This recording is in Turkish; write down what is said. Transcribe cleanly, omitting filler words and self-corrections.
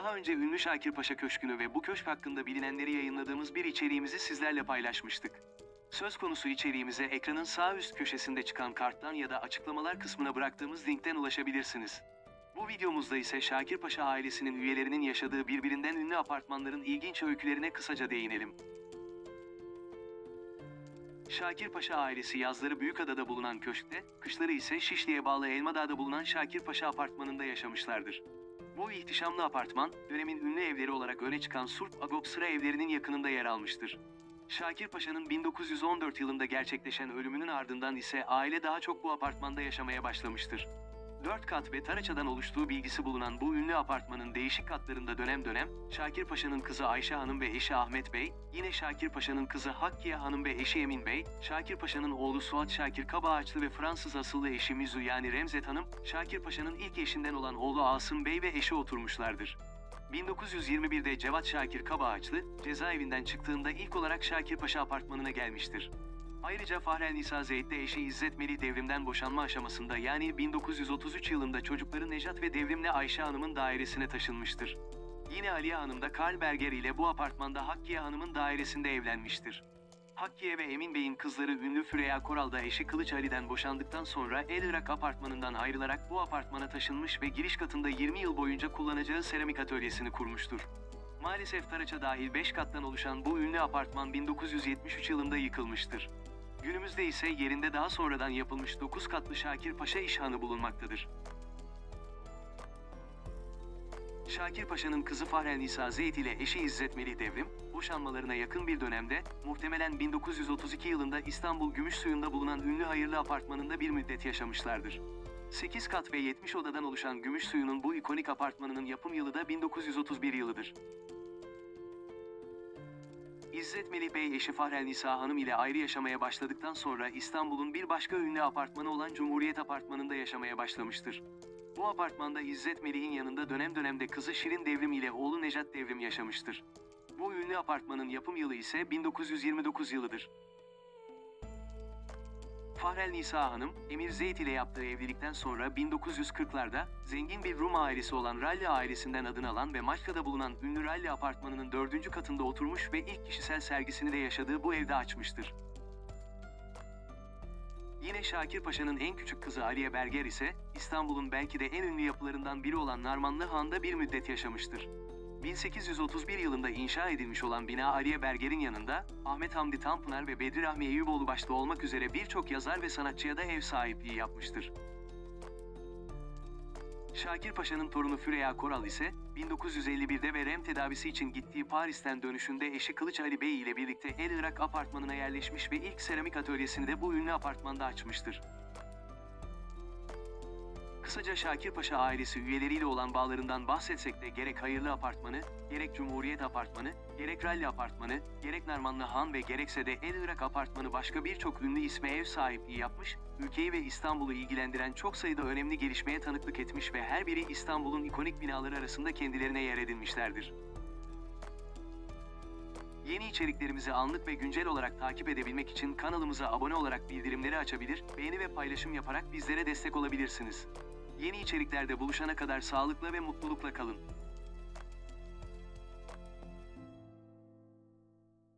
Daha önce ünlü Şakirpaşa Köşkü'nü ve bu köşk hakkında bilinenleri yayınladığımız bir içeriğimizi sizlerle paylaşmıştık. Söz konusu içeriğimize ekranın sağ üst köşesinde çıkan karttan ya da açıklamalar kısmına bıraktığımız linkten ulaşabilirsiniz. Bu videomuzda ise Şakirpaşa ailesinin üyelerinin yaşadığı birbirinden ünlü apartmanların ilginç öykülerine kısaca değinelim. Şakirpaşa ailesi yazları Büyükada'da bulunan köşkte, kışları ise Şişli'ye bağlı Elmadağ'da bulunan Şakirpaşa apartmanında yaşamışlardır. Bu ihtişamlı apartman, dönemin ünlü evleri olarak öne çıkan Surp Agop sıra evlerinin yakınında yer almıştır. Şakirpaşa'nın 1914 yılında gerçekleşen ölümünün ardından ise aile daha çok bu apartmanda yaşamaya başlamıştır. 4 kat ve taraçadan oluştuğu bilgisi bulunan bu ünlü apartmanın değişik katlarında dönem dönem, Şakirpaşa'nın kızı Ayşe Hanım ve eşi Ahmet Bey, yine Şakirpaşa'nın kızı Hakkiye Hanım ve eşi Emin Bey, Şakirpaşa'nın oğlu Suat Şakir Kabaağaçlı ve Fransız asıllı eşi Mizu yani Remzet Hanım, Şakirpaşa'nın ilk eşinden olan oğlu Asım Bey ve eşi oturmuşlardır. 1921'de Cevat Şakir Kabaağaçlı, cezaevinden çıktığında ilk olarak Şakirpaşa apartmanına gelmiştir. Ayrıca Fahrelnisa Zeyt de eşi İzzet Melih Devrim'den boşanma aşamasında yani 1933 yılında çocukları Nejat ve Devrim'le Ayşe Hanım'ın dairesine taşınmıştır. Yine Aliye Hanım da Karl Berger ile bu apartmanda Hakkiye Hanım'ın dairesinde evlenmiştir. Hakkiye ve Emin Bey'in kızları ünlü Füreya Koral da eşi Kılıç Ali'den boşandıktan sonra El Irak apartmanından ayrılarak bu apartmana taşınmış ve giriş katında 20 yıl boyunca kullanacağı seramik atölyesini kurmuştur. Maalesef taraça dahil 5 kattan oluşan bu ünlü apartman 1973 yılında yıkılmıştır. Günümüzde ise yerinde daha sonradan yapılmış 9 katlı Şakirpaşa İşhanı bulunmaktadır. Şakirpaşa'nın kızı Fahrelnisa Zeyt ile eşi İzzet Melih Devrim, boşanmalarına yakın bir dönemde, muhtemelen 1932 yılında İstanbul Gümüşsuyu'nda bulunan ünlü hayırlı apartmanında bir müddet yaşamışlardır. 8 kat ve 70 odadan oluşan Gümüşsuyu'nun bu ikonik apartmanının yapım yılı da 1931 yılıdır. İzzet Melih Bey eşi Fahrelnisa Hanım ile ayrı yaşamaya başladıktan sonra İstanbul'un bir başka ünlü apartmanı olan Cumhuriyet Apartmanı'nda yaşamaya başlamıştır. Bu apartmanda İzzet Melih'in yanında dönem dönemde kızı Şirin Devrim ile oğlu Nejat Devrim yaşamıştır. Bu ünlü apartmanın yapım yılı ise 1929 yılıdır. Fahrelnisa Hanım, Emir Zeyt ile yaptığı evlilikten sonra 1940'larda zengin bir Rum ailesi olan Ralli ailesinden adını alan ve Maçka'da bulunan ünlü Ralli apartmanının 4. katında oturmuş ve ilk kişisel sergisini de yaşadığı bu evde açmıştır. Yine Şakirpaşa'nın en küçük kızı Aliye Berger ise İstanbul'un belki de en ünlü yapılarından biri olan Narmanlı Han'da bir müddet yaşamıştır. 1831 yılında inşa edilmiş olan bina Aliye Berger'in yanında, Ahmet Hamdi Tanpınar ve Bedri Rahmi Eyüboğlu başta olmak üzere birçok yazar ve sanatçıya da ev sahipliği yapmıştır. Şakirpaşa'nın torunu Füreya Koral ise, 1951'de ve REM tedavisi için gittiği Paris'ten dönüşünde eşi Kılıç Ali Bey ile birlikte El Irak apartmanına yerleşmiş ve ilk seramik atölyesini de bu ünlü apartmanda açmıştır. Kısaca Şakirpaşa ailesi üyeleriyle olan bağlarından bahsetsek de gerek Hayırlı Apartmanı, gerek Cumhuriyet Apartmanı, gerek Ralli Apartmanı, gerek Narmanlı Han ve gerekse de El Irak Apartmanı başka birçok ünlü isme ev sahipliği yapmış, ülkeyi ve İstanbul'u ilgilendiren çok sayıda önemli gelişmeye tanıklık etmiş ve her biri İstanbul'un ikonik binaları arasında kendilerine yer edinmişlerdir. Yeni içeriklerimizi anlık ve güncel olarak takip edebilmek için kanalımıza abone olarak bildirimleri açabilir, beğeni ve paylaşım yaparak bizlere destek olabilirsiniz. Yeni içeriklerde buluşana kadar sağlıkla ve mutlulukla kalın.